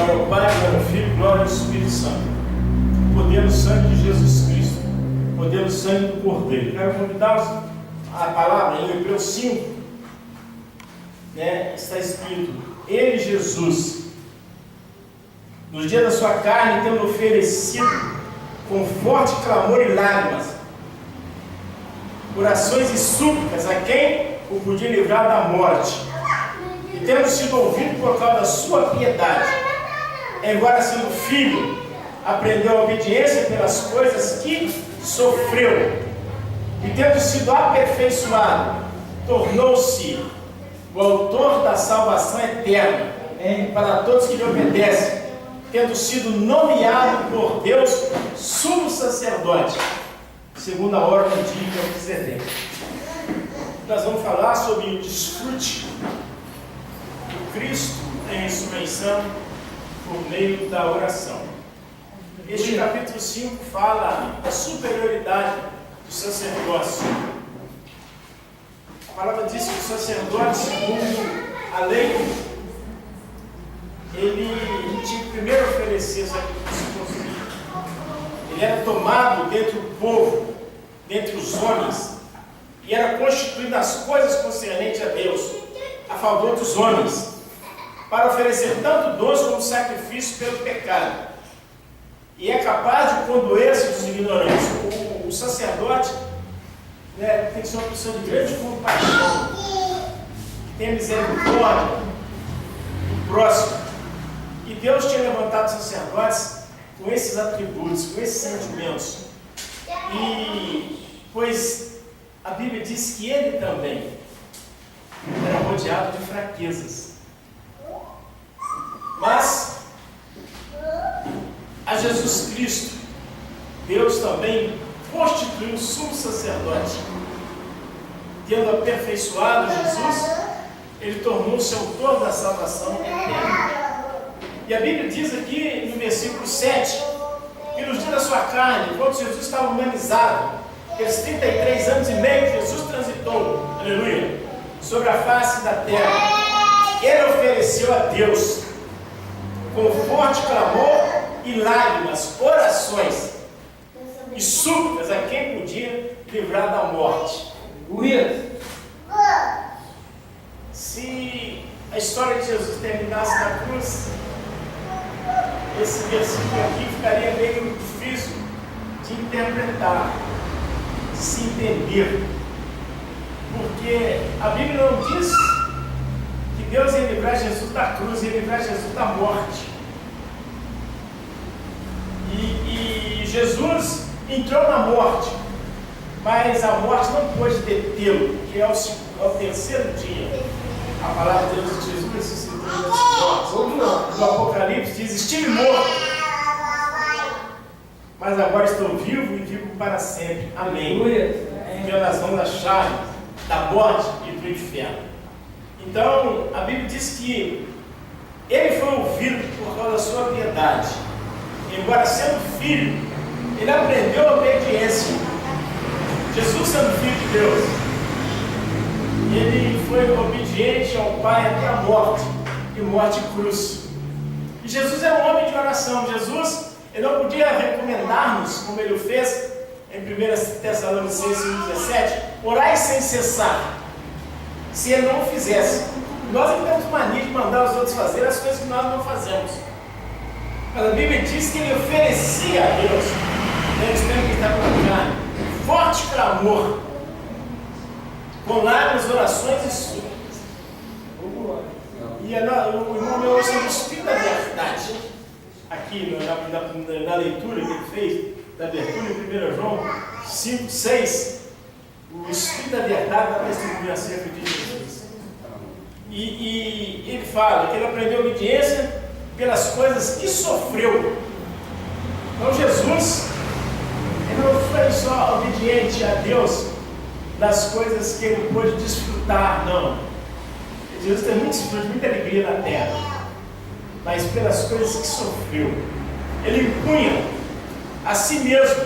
Glória ao Pai, glória ao Filho, glória ao Espírito Santo. Poder no sangue de Jesus Cristo, poder no sangue do Cordeiro. Quero convidá-los a palavra em Hebreus 5, está escrito: Ele, Jesus, nos dias da sua carne, tendo oferecido com forte clamor e lágrimas, orações e súplicas a quem o podia livrar da morte, e tendo sido ouvido por causa da sua piedade, embora sendo filho, aprendeu a obediência pelas coisas que sofreu, e tendo sido aperfeiçoado, tornou-se o autor da salvação eterna para todos que lhe obedecem, tendo sido nomeado por Deus sumo sacerdote, segundo a ordem de Melquisedeque. Nós vamos falar sobre o desfrute do Cristo em ressurreição por meio da oração. Este capítulo 5 fala da superioridade do sacerdócio. A palavra diz que o sacerdote, segundo a lei, ele tinha que primeiro oferecer sacrifício. Ele era tomado dentre o povo, dentre os homens, e era constituído nas coisas concernentes a Deus, a favor dos homens, para oferecer tanto dons como sacrifício pelo pecado. E é capaz de condoer-se dos ignorantes. O sacerdote tem que ser uma pessoa de grande compaixão, que tem misericórdia do próximo. E Deus tinha levantado sacerdotes com esses atributos, com esses sentimentos. E, pois, a Bíblia diz que ele também era rodeado de fraquezas. Mas, a Jesus Cristo, Deus também constituiu um sumo sacerdote. Tendo aperfeiçoado Jesus, ele tornou-se autor da salvação eterna. E a Bíblia diz aqui no versículo 7, que nos dias da sua carne, quando Jesus estava humanizado, aqueles 33 anos e meio que Jesus transitou, aleluia, sobre a face da terra, ele ofereceu a Deus, com forte clamor e lágrimas, orações e súplicas a quem podia livrar da morte. Se a história de Jesus terminasse na cruz, esse versículo aqui ficaria meio difícil de interpretar, de se entender, porque a Bíblia não diz que Deus ia livrar Jesus da cruz, ia livrar Jesus da morte. E Jesus entrou na morte, mas a morte não pôde detê-lo, que é o terceiro dia. A palavra de Deus diz: Jesus ressuscitou das mortes. No Apocalipse diz: estive morto, mas agora estou vivo e vivo para sempre. Amém. Vivendo nas mãos da chave da morte e do inferno. Então, a Bíblia diz que ele foi ouvido por causa da sua piedade. Embora sendo filho, ele aprendeu a obediência. Jesus, sendo filho de Deus, ele foi obediente ao Pai até a morte, e morte e cruz. E Jesus era um homem de oração. Jesus, ele não podia recomendar-nos, como ele o fez em 1 Tessalonicenses 1,17, orai sem cessar, se ele não o fizesse. Nós não temos mania de mandar os outros fazer as coisas que nós não fazemos. Mas a Bíblia diz que ele oferecia a Deus, nesse tempo que está colocando, forte clamor, com lágrimas, orações e súplicas. E o irmão meu hoje é o Espírito da Verdade. Aqui na leitura que ele fez, da abertura em 1 João 5, 6, o Espírito da Verdade dá testemunho acerca de Jesus. E ele fala que ele aprendeu obediência pelas coisas que sofreu. Então Jesus, ele não foi só obediente a Deus das coisas que ele pôde desfrutar, não. Jesus tem muito desfrute, muita alegria na terra, mas pelas coisas que sofreu. Ele impunha a si mesmo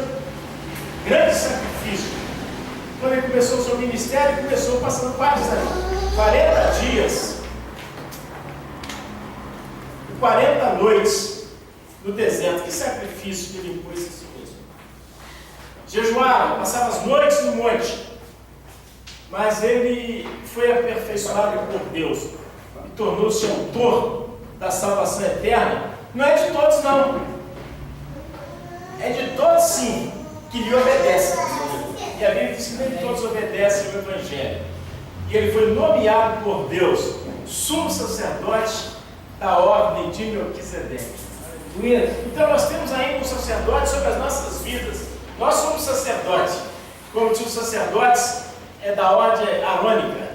grande sacrifício. Quando ele começou o seu ministério, ele começou passando 40 dias e 40 noites no deserto. Que sacrifício que ele impôs a si mesmo. Jejuava, passava as noites no monte, mas ele foi aperfeiçoado por Deus e tornou-se autor da salvação eterna. Não é de todos, não. É de todos, sim, que lhe obedecem. E a Bíblia diz que nem todos obedecem ao Evangelho. E ele foi nomeado por Deus sumo sacerdote da ordem de Melquisedeque. Então nós temos ainda um sacerdote sobre as nossas vidas. Nós somos sacerdotes. Como diz os sacerdotes, é da ordem arônica,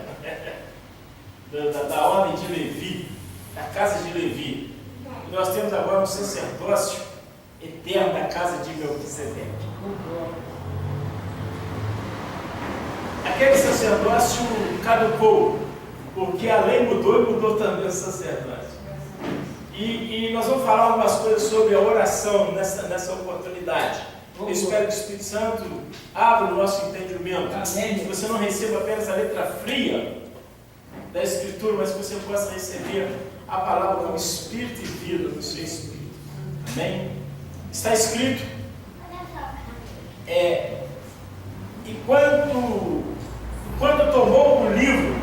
da ordem de Levi, da casa de Levi. E nós temos agora um sacerdócio eterno da casa de Melquisedeque. Aquele sacerdócio caducou, porque a lei mudou e mudou também o sacerdócio. E nós vamos falar algumas coisas sobre a oração nessa oportunidade. Eu espero que o Espírito Santo abra o nosso entendimento. Que você não receba apenas a letra fria da Escritura, mas que você possa receber a palavra como Espírito e vida do seu Espírito. Amém? Está escrito, e quando tomou o livro,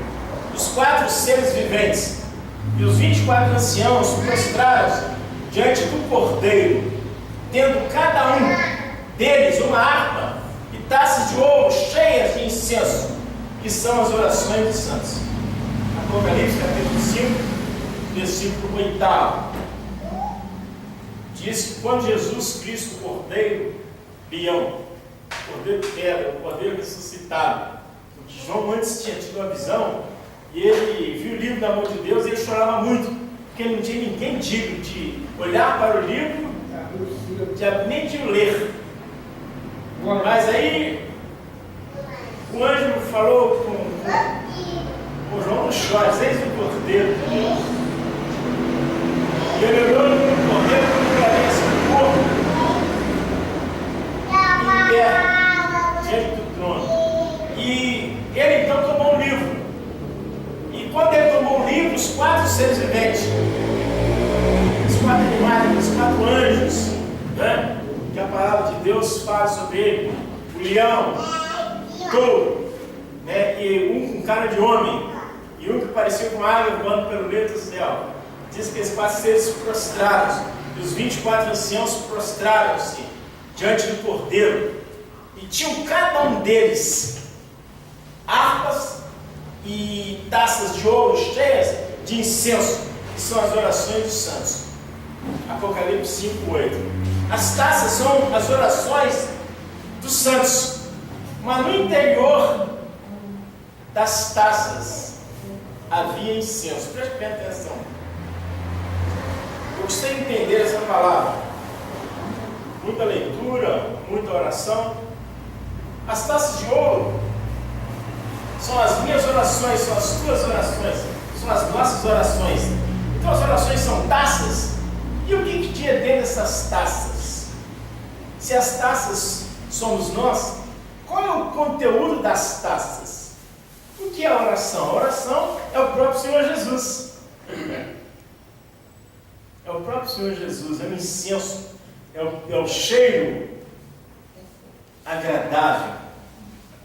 os 4 seres viventes e os 24 anciãos prostraram-se diante do Cordeiro, tendo cada um deles uma harpa e taças de ouro cheias de incenso, que são as orações dos santos. Apocalipse capítulo 5, versículo 8. Diz que quando Jesus Cristo, o Cordeiro Leão, o Cordeiro de Pedra, o Cordeiro ressuscitado, porque João antes tinha tido uma visão, e ele viu o livro da mão de Deus, e ele chorava muito, porque não tinha ninguém digno de olhar para o livro, nem de ler. Mas aí o anjo falou com João: não chores, eis o Cordeiro de Deus. E ele olhou no Cordeiro que parece um corpo em pé diante do trono. E ele então tomou um livro. E quando ele tomou o livro, os 4 seres viventes, os 4 animais, os 4 anjos, né, que a palavra de Deus fala sobre ele, o leão, o touro, né, e um com cara de homem, e um que parecia com águia voando pelo meio do céu. Diz que esses 4 seres prostraram, e os 24 anciãos prostraram-se diante do Cordeiro, e tinham cada um deles harpas e taças de ouro cheias de incenso, que são as orações dos santos. Apocalipse 5:8. As taças são as orações dos santos, mas no interior das taças havia incenso. Preste bem atenção. Eu gostaria de entender essa palavra. Muita leitura, muita oração. As taças de ouro são as minhas orações, são as tuas orações, são as nossas orações. Então as orações são taças. E o que tinha dentro dessas taças? Se as taças somos nós, qual é o conteúdo das taças? O que é a oração? A oração é o próprio Senhor Jesus. É o próprio Senhor Jesus, é o incenso, é o cheiro agradável,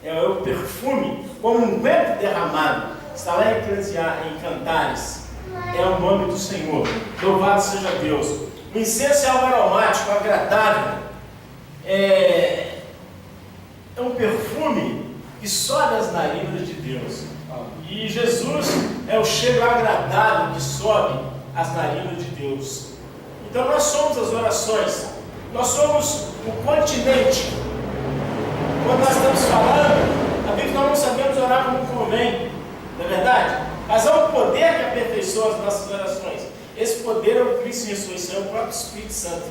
é o perfume, como um vento derramado. Está lá em Cantares. É o nome do Senhor. Louvado seja Deus. O incenso é algo aromático, agradável. É um perfume que sobe as narinas de Deus. E Jesus é o cheiro agradável que sobe as narinas de Deus. Então nós somos as orações. Nós somos o continente. Quando nós estamos falando, a Bíblia nós não sabemos orar como convém. Não é verdade? Mas há um poder que aperfeiçoa as nossas orações. Esse poder é o Cristo em ressurreição, é o próprio Espírito Santo,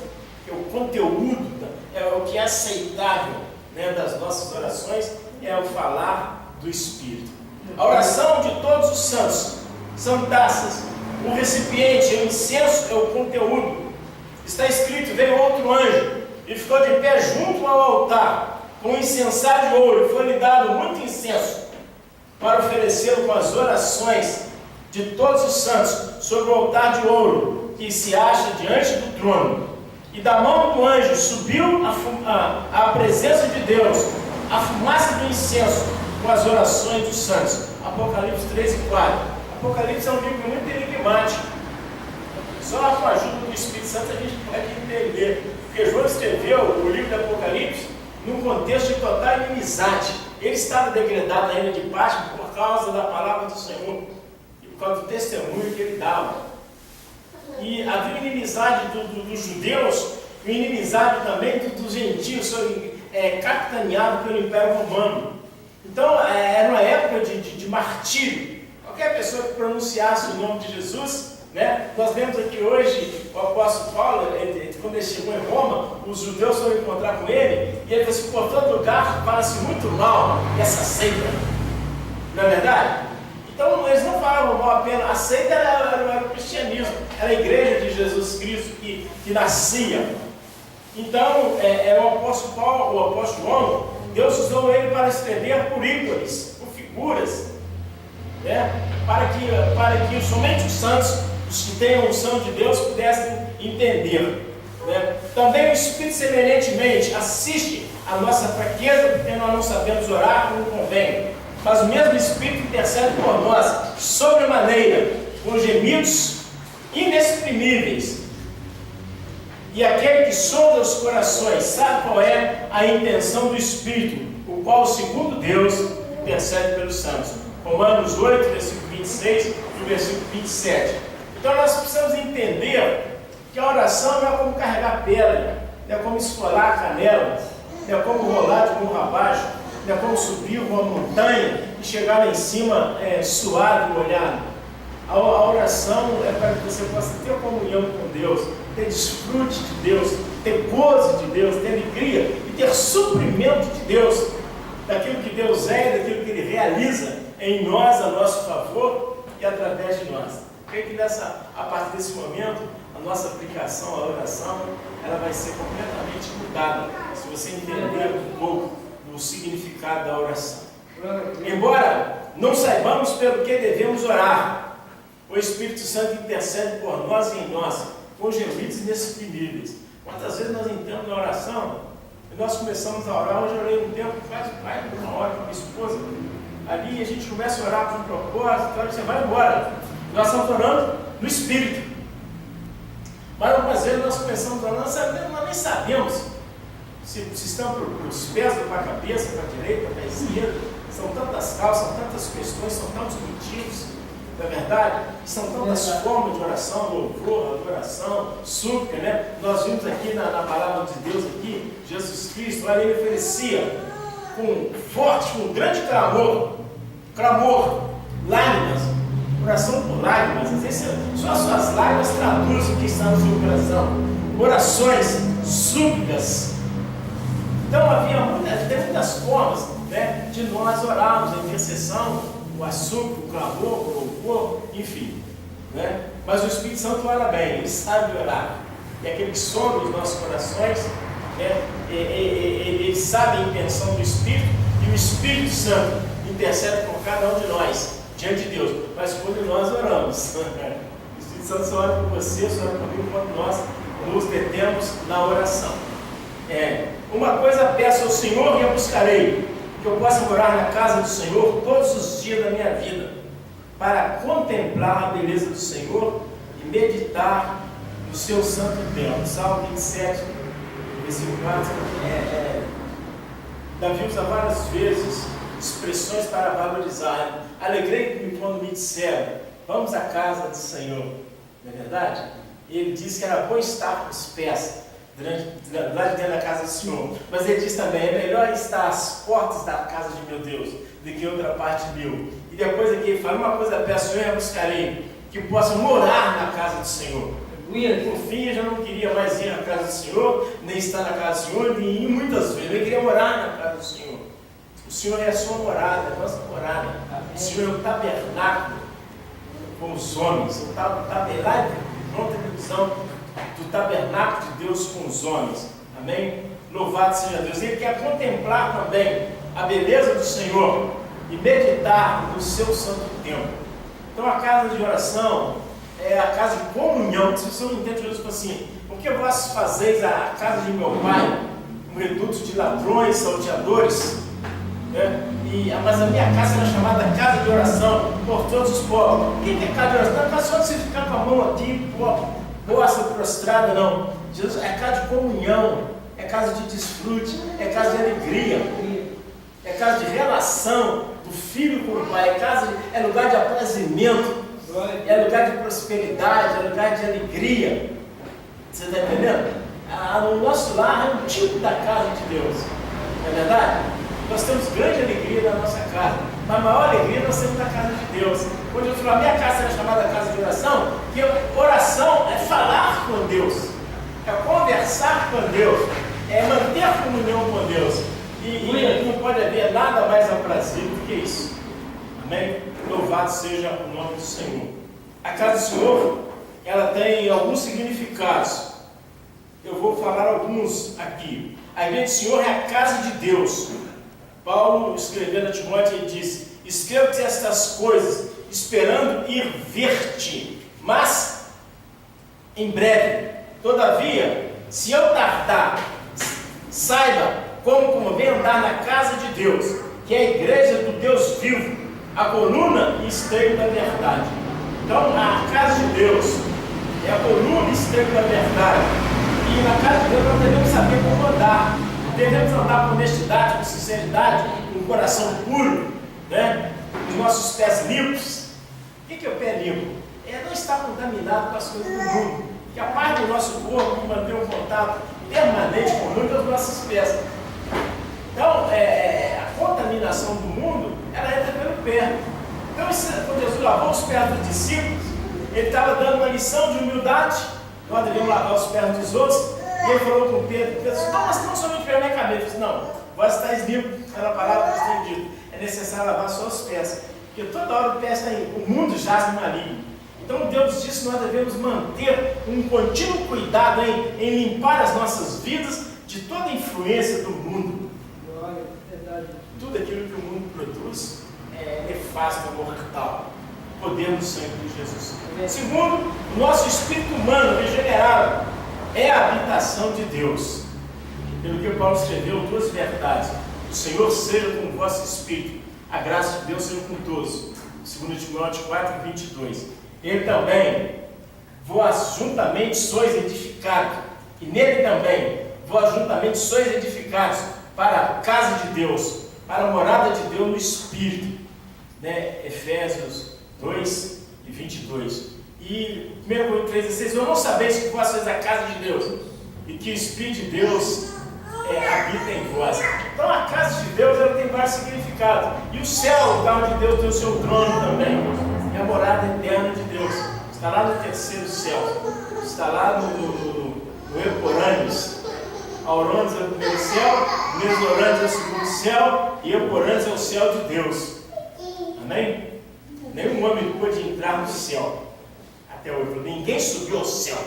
que é o conteúdo, é o que é aceitável, né, das nossas orações, é o falar do Espírito. A oração de todos os santos são taças. O recipiente, o incenso, é o conteúdo. Está escrito: veio outro anjo e ficou de pé junto ao altar, com um incensário de ouro, e foi-lhe dado muito incenso, para oferecê-lo com as orações de todos os santos sobre o altar de ouro que se acha diante do trono. E da mão do anjo subiu a presença de Deus, a fumaça do incenso com as orações dos santos. Apocalipse 3 e 4. Apocalipse é um livro muito enigmático. Só com a ajuda do Espírito Santo a gente pode entender. Porque João escreveu o livro do Apocalipse num contexto de total inimizade. Ele estava degradado na ilha de Patmos por causa da palavra do Senhor e por causa do testemunho que ele dava. E havia inimizade dos judeus e inimizade também dos gentios, capitaneado pelo Império Romano. Então era uma época de martírio. Qualquer pessoa que pronunciasse o nome de Jesus, né? Nós vemos aqui hoje o apóstolo Paulo, quando ele chegou em Roma, os judeus foram encontrar com ele, e ele falou assim: por todo lugar fala-se muito mal dessa seita. Não é verdade? Então eles não falavam mal apenas, a seita era o cristianismo, era a igreja de Jesus Cristo que nascia. Então o apóstolo Paulo, o apóstolo João, Deus usou ele para escrever por ícones, por figuras, né? para que somente os santos, os que têm a unção de Deus, pudessem entender. Né? Também o Espírito semelhantemente assiste a nossa fraqueza, porque nós não sabemos orar como convém. Mas o mesmo Espírito intercede por nós, sobremaneira, com gemidos inexprimíveis. E aquele que sonda os corações sabe qual é a intenção do Espírito, o qual, segundo Deus, intercede pelos santos. Romanos 8, versículo 26 e o versículo 27. Então nós precisamos entender que a oração não é como carregar pedra, não é como esfolar a canela, não é como rolar de morro abaixo, não é como subir uma montanha e chegar lá em cima suado e molhado. A oração é para que você possa ter comunhão com Deus, ter desfrute de Deus, ter gozo de Deus, ter alegria e ter suprimento de Deus, daquilo que Deus é, daquilo que Ele realiza em nós, a nosso favor e através de nós. Creio que a partir desse momento, a nossa aplicação à oração, ela vai ser completamente mudada, se você entender um pouco do significado da oração. Embora não saibamos pelo que devemos orar, o Espírito Santo intercede por nós e em nós, com gemidos inexprimíveis. Quantas vezes nós entramos na oração e nós começamos a orar? Hoje eu orei um tempo, faz uma hora com a minha esposa, ali a gente começa a orar com um propósito, então você vai embora. Nós estamos orando no Espírito. Mas algumas vezes nós começamos a orar, nós nem sabemos se estão para os pés, ou para a cabeça, para a direita, para a esquerda. São tantas causas, são tantas questões, são tantos motivos, não é verdade? São tantas formas de oração, louvor, adoração, súplica, né? Nós vimos aqui na palavra de Deus, aqui, Jesus Cristo, lá ele oferecia com forte, com grande clamor, lágrimas, oração por lágrimas. Às vezes só as suas lágrimas traduzem o que está no seu coração. Orações, súplicas. Então tem muitas formas, né, de nós orarmos, a intercessão, o súplica, o clamor, o louvor, enfim. Né? Mas o Espírito Santo ora bem, ele sabe orar. E aquele que sonda os nossos corações, né, ele sabe a intenção do Espírito, e o Espírito Santo intercede por cada um de nós, diante de Deus. Mas quando nós oramos, o Espírito Santo só ora por você, só ora comigo, quando nós nos detemos na oração. Uma coisa peço ao Senhor e a buscarei, que eu possa morar na casa do Senhor todos os dias da minha vida, para contemplar a beleza do Senhor e meditar no seu santo templo. Salmo 27, versículo 4. Davi usa várias vezes expressões para valorizar. Alegrei-me quando me disseram: vamos à casa do Senhor. Não é verdade? Ele disse que era bom estar com os pés lá de dentro da casa do Senhor. Mas ele diz também: é melhor estar às portas da casa de meu Deus do que outra parte meu. E depois aqui ele fala: uma coisa peço, eu buscarei, que possa morar na casa do Senhor. Por fim, eu já não queria mais ir na casa do Senhor, nem estar na casa do Senhor, nem ir muitas vezes. Eu queria morar na casa do Senhor. O Senhor é a sua morada, é a nossa morada. O Senhor é o tabernáculo com os homens. O tabernáculo, pronta a visão do tabernáculo de Deus com os homens. Amém? Louvado seja Deus. Ele quer contemplar também a beleza do Senhor e meditar no seu santo templo. Então a casa de oração é a casa de comunhão. Se você não entende, Jesus fala assim: por que vós fazeis a casa de meu pai um reduto de ladrões, salteadores? Mas a minha casa era chamada casa de oração por todos os povos. O que é casa de oração? Não é só de você ficar com a mão aqui, posta prostrada, não. Jesus é casa de comunhão, é casa de desfrute, é casa de alegria, é casa de relação do filho com o pai, é lugar de aprazimento, é lugar de prosperidade, é lugar de alegria. Você está entendendo? O nosso lar é um tipo da casa de Deus, não é verdade? Nós temos grande alegria na nossa casa, mas a maior alegria nós temos na casa de Deus. Quando eu falo, a minha casa era chamada casa de oração, que oração é falar com Deus, é conversar com Deus, é manter a comunhão com Deus. E não pode haver nada mais aprazível do que isso. Amém? Louvado seja o nome do Senhor. A casa do Senhor, ela tem alguns significados. Eu vou falar alguns aqui. A igreja do Senhor é a casa de Deus. Paulo, escrevendo a Timóteo, ele disse: escrevo-te estas coisas, esperando ir ver-te, mas em breve. Todavia, se eu tardar, saiba como convém andar na casa de Deus, que é a igreja do Deus vivo, a coluna e esteio da verdade. Então, a casa de Deus é a coluna e esteio da verdade. E na casa de Deus nós devemos saber como andar. Devemos andar com honestidade, com sinceridade, com um coração puro, né? Os nossos pés limpos. O que é o pé limpo? É não estar contaminado com as coisas do mundo. Que a parte do nosso corpo que mantém um contato permanente com o mundo é os nossos pés. Então, a contaminação do mundo, ela entra pelo pé. Então, quando Jesus lavou os pés dos discípulos, ele estava dando uma lição de humildade. Nós devemos lavar os pés dos outros. E ele falou com Pedro disse: não, mas não somente pela minha cabeça. Eu disse: não, vós estáis limpos, pela palavra que tem dito. É necessário lavar só os pés. Porque toda hora o pé está aí, o mundo jaz no maligno. Então Deus disse que nós devemos manter um contínuo cuidado em limpar as nossas vidas de toda a influência do mundo. Tudo aquilo que o mundo produz é nefasto, mortal. Poder do sangue de Jesus. Segundo, o nosso espírito humano regenerado é a habitação de Deus. Pelo que Paulo escreveu, duas verdades: o Senhor seja com o vosso espírito, a graça de Deus seja com todos. 2 Timóteo 4, 22. Ele também, vós juntamente sois edificados, e nele também, vós juntamente sois edificados para a casa de Deus, para a morada de Deus no Espírito. Né? Efésios 2 e 22. E 1 Coríntios 3,16: eu não sabeis que vós sois a casa de Deus, e que o Espírito de Deus habita em vós. Então a casa de Deus ela tem vários significados. E o céu, o lugar onde Deus tem o seu trono também. É a morada eterna de Deus. Está lá no terceiro céu. Está lá no Eporâneos. Aurônios é o primeiro céu, Mesorâneos é o segundo céu, e Eporâneos é o céu de Deus. Amém? Nenhum homem pôde entrar no céu até hoje. Ninguém subiu ao céu,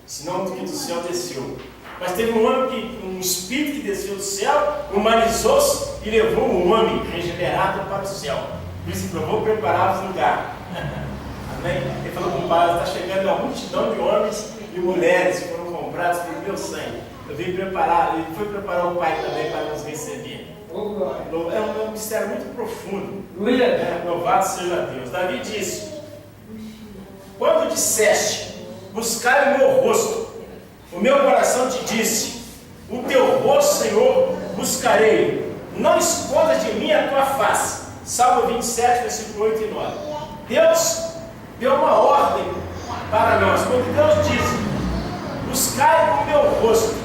senão que do céu desceu. Mas teve um espírito que desceu do céu, humanizou-se e levou um homem regenerado para o céu. Por isso que eu vou preparar os lugares. Amém? Ele falou com o pai: está chegando uma multidão de homens e mulheres que foram comprados pelo meu sangue. Eu vim preparar, ele foi preparar o pai também para nos receber. É um mistério muito profundo. Louvado seja Deus. Davi disse: quando disseste, buscai o meu rosto, o meu coração te disse: o teu rosto, Senhor, buscarei. Não escondas de mim a tua face. Salmo 27, versículo 8 e 9. Deus deu uma ordem para nós. Quando Deus diz: buscai o meu rosto.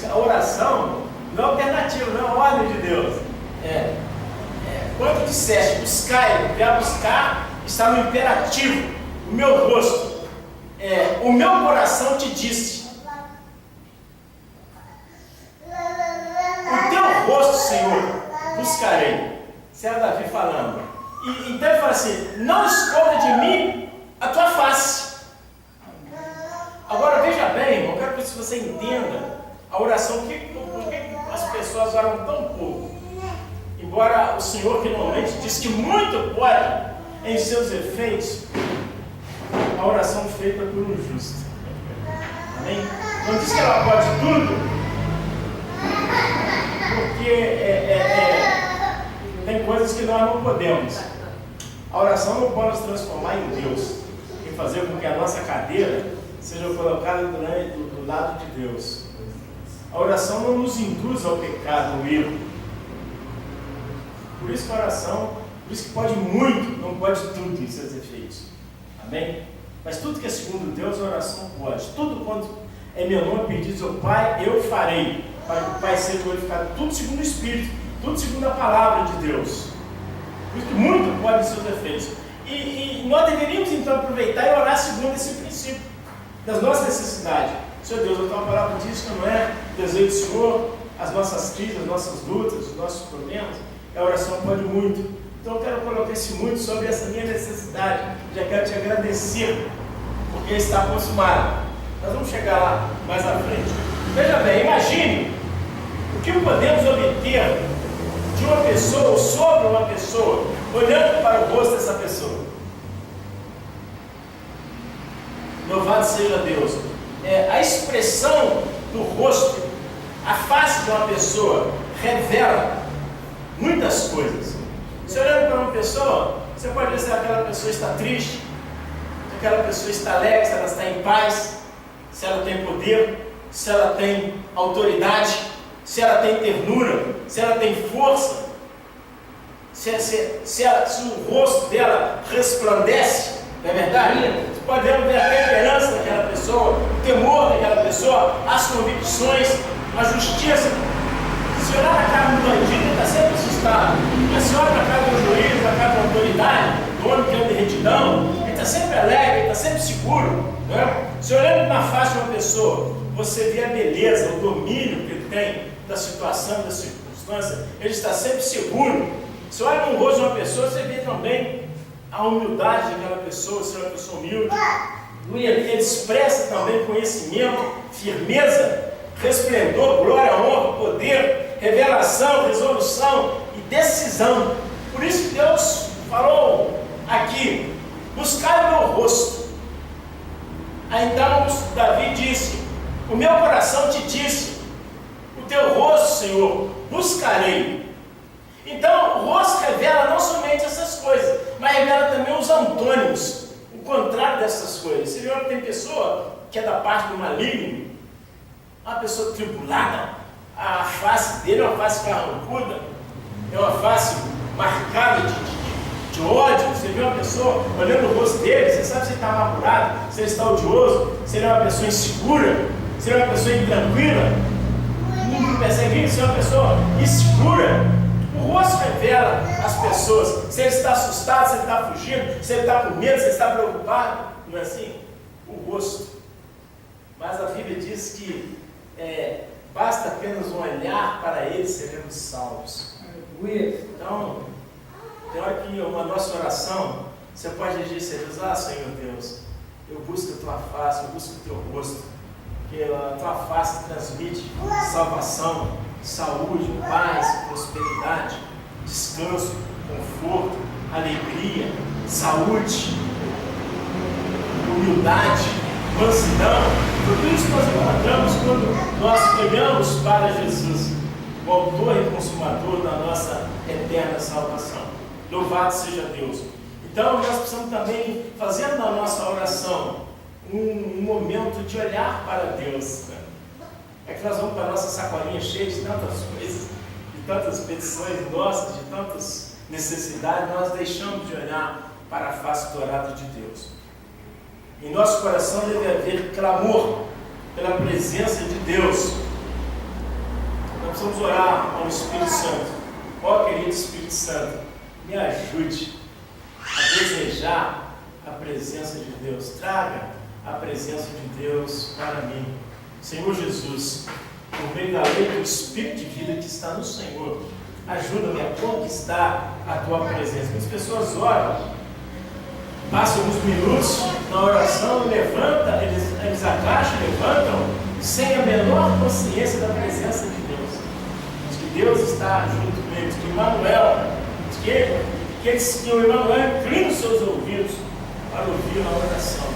A oração não é alternativa, não é ordem de Deus. Quando disseste buscai, o verbo buscar está no imperativo. O meu rosto, o meu coração te disse. O teu rosto, Senhor, buscarei. Isso é Davi falando. E então ele fala assim: não esconda de mim a tua face. Agora veja bem, irmão, eu quero que você entenda a oração, por que as pessoas oram tão pouco? Embora o Senhor que normalmente diz que muito pode, em seus efeitos, a oração feita por um justo. Amém? Não diz que ela pode tudo, porque tem coisas que nós não podemos. A oração não pode nos transformar em Deus, e fazer com que a nossa cadeira seja colocada do lado de Deus. A oração não nos induz ao pecado, ao erro. Por isso que a oração, por isso que pode muito, não pode tudo em seus efeitos. Amém? Mas tudo que é segundo Deus, a oração pode. Tudo quanto é meu nome pedido ao Pai, eu farei, para que o Pai seja glorificado. Tudo segundo o Espírito, tudo segundo a palavra de Deus. Por isso que muito pode em seus efeitos. E nós deveríamos então aproveitar e orar segundo esse princípio das nossas necessidades. Senhor Deus, a tua palavra diz que não é desejo do Senhor as nossas crises, as nossas lutas, os nossos problemas. A oração pode muito. Então eu quero colocar esse muito sobre essa minha necessidade. Já quero te agradecer, porque está consumado. Nós vamos chegar lá mais à frente. Veja bem, imagine o que podemos obter de uma pessoa ou sobre uma pessoa, olhando para o rosto dessa pessoa. Louvado seja Deus. A expressão do rosto, a face de uma pessoa, revela muitas coisas. Você olhando para uma pessoa, você pode ver se aquela pessoa está triste, se aquela pessoa está alegre, se ela está em paz, se ela tem poder, se ela tem autoridade, se ela tem ternura, se ela tem força, se o rosto dela resplandece, não é verdade? Podemos ver a temperança daquela pessoa, o temor daquela pessoa, as convicções, a justiça. Se olhar na cara do bandido, ele está sempre assustado. Mas se olha na cara do juiz, na cara da autoridade, do homem que anda em retidão, ele está sempre alegre, ele está sempre seguro. Né? Se olhando na face de uma pessoa, você vê a beleza, o domínio que ele tem da situação, da circunstância, ele está sempre seguro. Se olha no rosto de uma pessoa, você vê também a humildade daquela pessoa, se é uma pessoa humilde. Ele expressa também conhecimento, firmeza, resplendor, glória, honra, poder, revelação, resolução e decisão. Por isso que Deus falou aqui: buscai o meu rosto. Aí então Davi disse: o meu coração te disse, o teu rosto, Senhor, buscarei. Então, o rosto revela não somente essas coisas, mas revela também os antônimos, o contrário dessas coisas. Você viu que tem pessoa que é da parte do maligno, uma pessoa tribulada, a face dele é uma face carrancuda, é uma face marcada de ódio. Você vê uma pessoa olhando o rosto dele, você sabe se ele está amargurado, se ele está odioso, se ele é uma pessoa insegura, se ele é uma pessoa intranquila. Não percebe isso? Se é uma pessoa insegura. O rosto revela as pessoas, se ele está assustado, se ele está fugindo, se ele está com medo, se ele está preocupado. Não é assim? O rosto. Mas a Bíblia diz que basta apenas um olhar para ele, seremos salvos. Então, tem hora que uma nossa oração, você pode dizer: Senhor Deus, eu busco a tua face, eu busco o teu rosto, porque a tua face transmite salvação, saúde, paz, prosperidade, descanso, conforto, alegria, saúde, humildade, mansidão. Tudo isso nós encontramos quando nós olhamos para Jesus, o autor e consumador da nossa eterna salvação. Louvado seja Deus. Então nós precisamos também fazer na nossa oração um momento de olhar para Deus. É que nós vamos para a nossa sacolinha cheia de tantas coisas, de tantas petições nossas, de tantas necessidades, nós deixamos de olhar para a face dourada de Deus. Em nosso coração deve haver clamor pela presença de Deus. Nós precisamos orar ao Espírito Santo. Ó querido Espírito Santo, me ajude a desejar a presença de Deus. Traga a presença de Deus para mim. Senhor Jesus, por meio da lei do Espírito de vida que está no Senhor, ajuda-me a conquistar a tua presença. As pessoas oram, passam alguns minutos na oração, levantam, eles agacham, levantam, sem a menor consciência da presença de Deus. Diz que Deus está junto com eles, que Emmanuel, diz que que o Emmanuel inclina os seus ouvidos para ouvir a oração.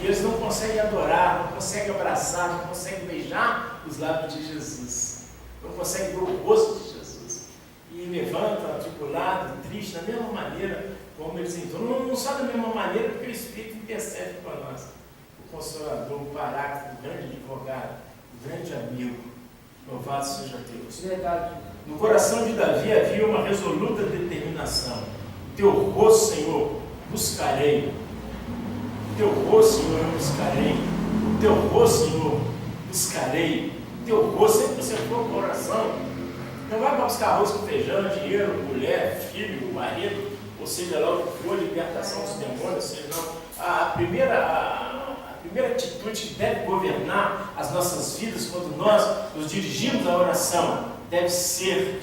E eles não conseguem adorar, não conseguem abraçar, não conseguem beijar os lábios de Jesus, não conseguem ver o rosto de Jesus. E levantam, atribulado, triste, da mesma maneira como eles entram. Não só da mesma maneira, porque o Espírito intercede por nós. O Consolador, o Paráclito, o grande advogado, o grande amigo. Louvado seja Deus. Verdade. No coração de Davi havia uma resoluta determinação. O teu rosto, Senhor, buscarei. O teu rosto, Senhor, eu buscarei. O teu rosto, Senhor, buscarei. O teu rosto, sempre que você for para a oração, não vai para buscar arroz com feijão, dinheiro, mulher, filho, marido, ou seja lá o que for, libertação dos demônios, seja não. A primeira atitude que deve governar as nossas vidas quando nós nos dirigimos à oração deve ser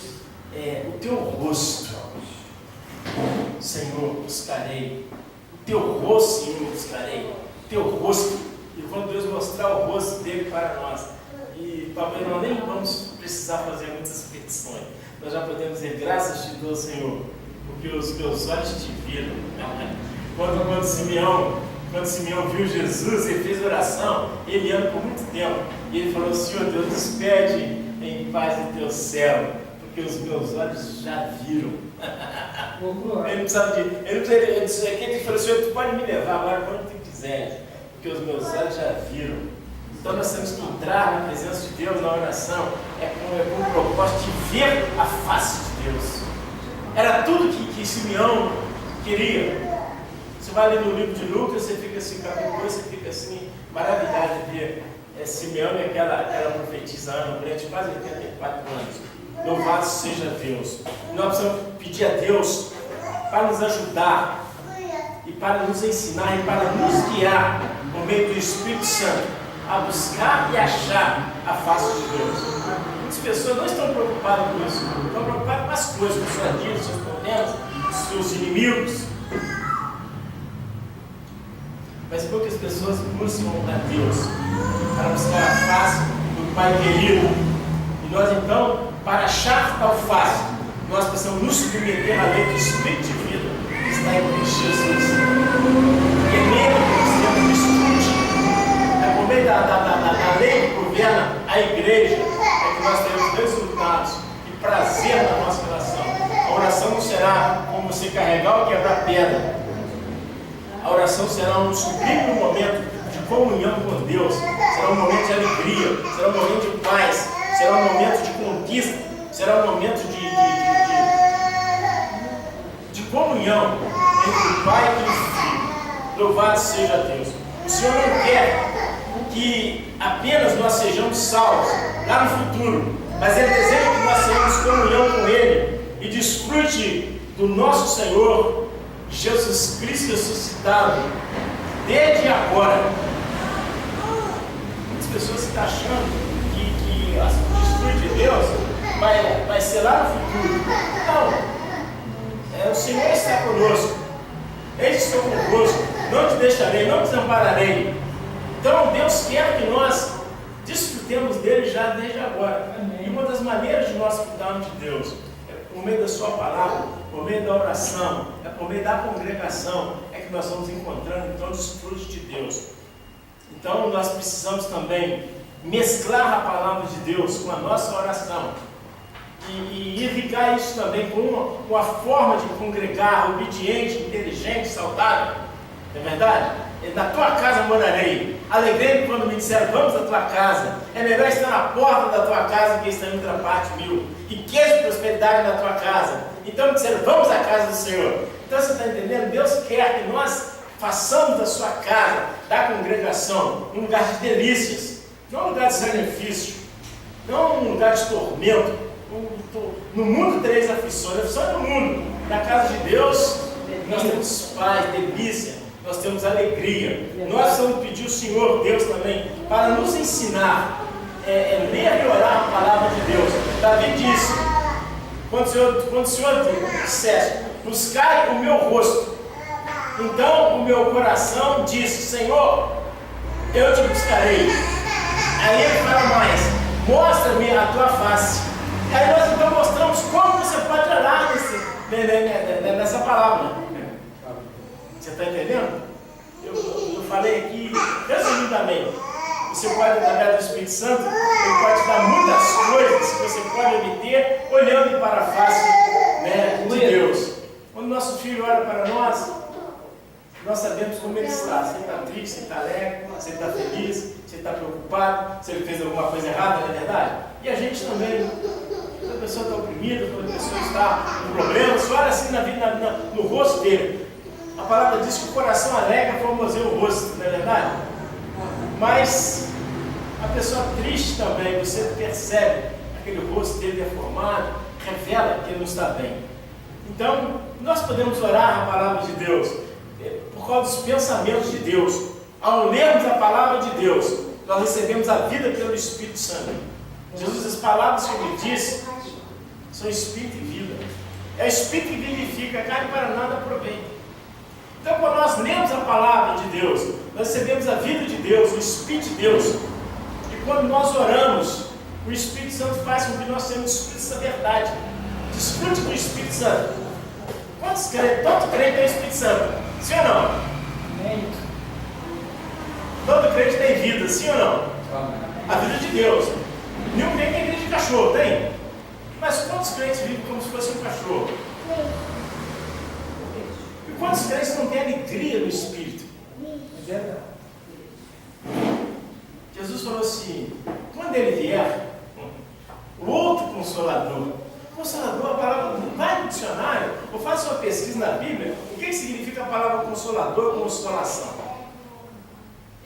o teu rosto. Senhor, buscarei. O teu rosto, Senhor, buscarei. O teu rosto. E quando Deus mostrar o rosto dele para nós, e talvez nós nem vamos precisar fazer muitas petições, nós já podemos dizer: graças te dou, Senhor, porque os meus olhos te viram. Quando Simeão viu Jesus, ele fez oração, ele anda por muito tempo, e ele falou: Senhor Deus, despede em paz o teu céu, porque os meus olhos já viram. Ele não precisava de. Ele falou: Senhor, tu pode me levar agora quando tu quiseres, porque os meus olhos já viram. Então nós temos que entrar na presença de Deus na oração, com o propósito de ver a face de Deus. Era tudo que Simeão queria. Você vai ler no livro de Lucas, você fica assim, capítulo 2, você fica assim, maravilhado de ver Simeão e aquela profetisa Ana, mulher de quase 84 anos. Louvado seja Deus. Nós precisamos pedir a Deus para nos ajudar e para nos ensinar e para nos guiar por meio do Espírito Santo a buscar e achar a face de Deus. Muitas pessoas não estão preocupadas com isso, estão preocupadas com as coisas, com suas dívidas, seus problemas, seus inimigos. Mas poucas pessoas buscam a Deus para buscar a face do Pai querido. E nós então, para achar tal face, nós precisamos nos submeter à lei do Espírito de vida que está em Cristo Jesus. E é nele que nós temos virtude. É por meio da lei que governa a igreja é que nós temos resultados e prazer na nossa oração. A oração não será como você carregar ou quebrar pedra. A oração será um sublime momento de comunhão com Deus, será um momento de alegria, será um momento de paz, será um momento de conquista, será um momento de comunhão entre o Pai e o Filho. Louvado seja Deus. O Senhor não quer que apenas nós sejamos salvos lá no futuro, mas Ele deseja que nós tenhamos comunhão com Ele e desfrute do nosso Senhor Jesus Cristo ressuscitado desde agora. As pessoas estão achando que a desfrute de Deus vai ser lá no futuro. Não. O Senhor está conosco. Eis que estou convosco. Não te deixarei, não te desampararei. Então Deus quer que nós desfrutemos dele já desde agora. Amém. E uma das maneiras de nós cuidarmos de Deus é por meio da sua palavra, por meio da oração, é por meio da congregação, é que nós vamos encontrando então os frutos de Deus. Então nós precisamos também mesclar a palavra de Deus com a nossa oração e irrigar isso também com uma forma de congregar obediente, inteligente, saudável. Não é verdade? Na tua casa morarei, alegrei-me quando me disseram: vamos à tua casa. É melhor estar na porta da tua casa que estar em outra parte mil. Riqueza e prosperidade na tua casa. Então me disseram: vamos à casa do Senhor. Então você está entendendo? Deus quer que nós façamos da sua casa, da congregação, um lugar de delícias, não um lugar de sacrifício, não um lugar de tormento. No mundo tereis aflições, aflições no mundo. Na casa de Deus nós temos paz, delícia, nós temos alegria. Nós vamos pedir ao Senhor Deus também para nos ensinar ler e orar a palavra de Deus. Davi disse, quando o Senhor dissesse: buscai o meu rosto, então o meu coração disse: Senhor, eu te buscarei. Aí ele fala mais: mostra-me a tua face. Aí nós então mostramos como você pode orar nessa palavra. Você está entendendo? Eu falei aqui, resumidamente, você pode, através do Espírito Santo, ele pode te dar muitas coisas que você pode obter olhando para a face, né, de Deus. Quando nosso filho olha para nós sabemos como ele está. Se ele está triste, se ele está alegre, se ele está feliz, se ele está preocupado, se ele fez alguma coisa errada, não é verdade? E a gente também, quando a pessoa está oprimida, quando a pessoa está com problemas, você olha assim no rosto dele. A palavra diz que o coração alegre formoseia o rosto, não é verdade? Mas a pessoa triste também, você percebe aquele rosto dele deformado, revela que ele não está bem. Então, nós podemos orar a palavra de Deus por causa dos pensamentos de Deus. Ao lermos a palavra de Deus, nós recebemos a vida pelo Espírito Santo. Jesus, as palavras que ele disse são Espírito e vida. É o Espírito que vivifica, a carne para nada aproveita. Então, quando nós lemos a palavra de Deus, nós recebemos a vida de Deus, o Espírito de Deus. E quando nós oramos, o Espírito Santo faz com que nós tenhamos o Espírito da verdade. Desfrute com o Espírito Santo. Quantos crentes? Todo crente tem o Espírito Santo. Sim ou não? Amém. Todo crente tem vida, sim ou não? Amém. A vida de Deus. Nenhum crente tem vida de cachorro, tem? Mas quantos crentes vivem como se fosse um cachorro? E quantos crentes não têm alegria no Espírito? É verdade. Jesus falou assim, quando ele vier, o outro Consolador. Consolador, a palavra, vai no dicionário, ou faz sua pesquisa na Bíblia, o que significa a palavra Consolador, consolação?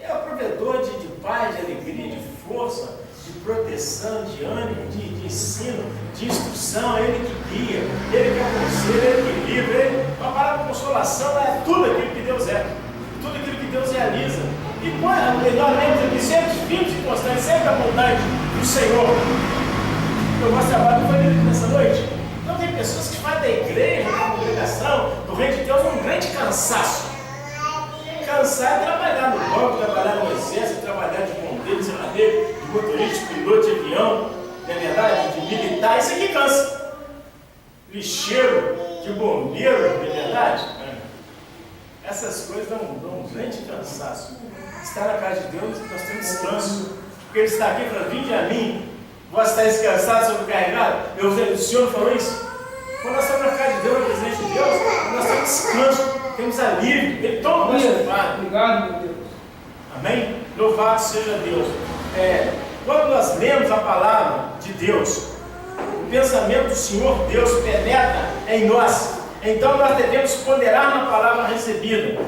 É o provedor de paz, de alegria, de força, de proteção, de ânimo, de ensino, de instrução, é ele que guia, ele que aconselha, ele que livra. A palavra consolação é tudo aquilo que Deus é, tudo aquilo que Deus realiza. E quando nós lemos aqui, sempre firmes e constantes, sempre abundante do Senhor. Eu gosto de trabalhar com ele nessa noite. Então tem pessoas que fazem da igreja, da congregação, do reino de Deus, um grande cansaço. Cansar é trabalhar no banco, trabalhar no exército, trabalhar de bombeiro, de serradeiro, de motorista, de piloto de avião, não é verdade? De militar, isso aqui cansa. Lixeiro, de bombeiro, não é verdade? Essas coisas dão um grande cansaço. Estar na casa de Deus, nós temos descanso. Porque ele está aqui para vir a mim. Vós estar descansado, sobrecarregado. O Senhor falou isso. Quando nós estamos na casa de Deus, na presença de Deus, nós temos descanso, temos alívio. Ele toma o nosso fardo. Obrigado, meu Deus. Amém? Louvado seja Deus. Quando nós lemos a palavra de Deus, o pensamento do Senhor Deus penetra em nós. Então nós devemos ponderar na palavra recebida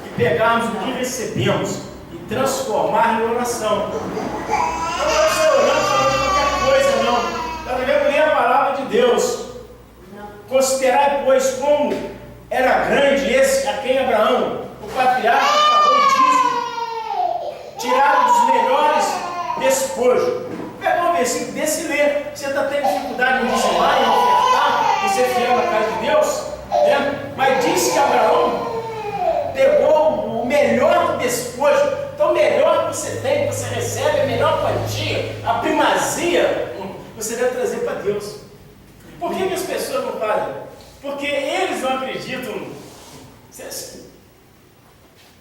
e pegarmos o que recebemos e transformar em oração. Não pode ser orando falando qualquer coisa, não. Nós devemos ler a palavra de Deus. Considerai, pois, como era grande esse a quem Abraão, o patriarca, pagou o dízimo, tirado dos melhores despojos. Pega um versículo desse e lê. Você está tendo dificuldade em dizimar, em ofertar, em ser fiel na casa de Deus? Né? Mas diz que Abraão pegou o melhor despojo. Então, o melhor que você tem, que você recebe, a melhor quantia, a primazia, você deve trazer para Deus. Por que as pessoas não fazem? Porque eles não acreditam.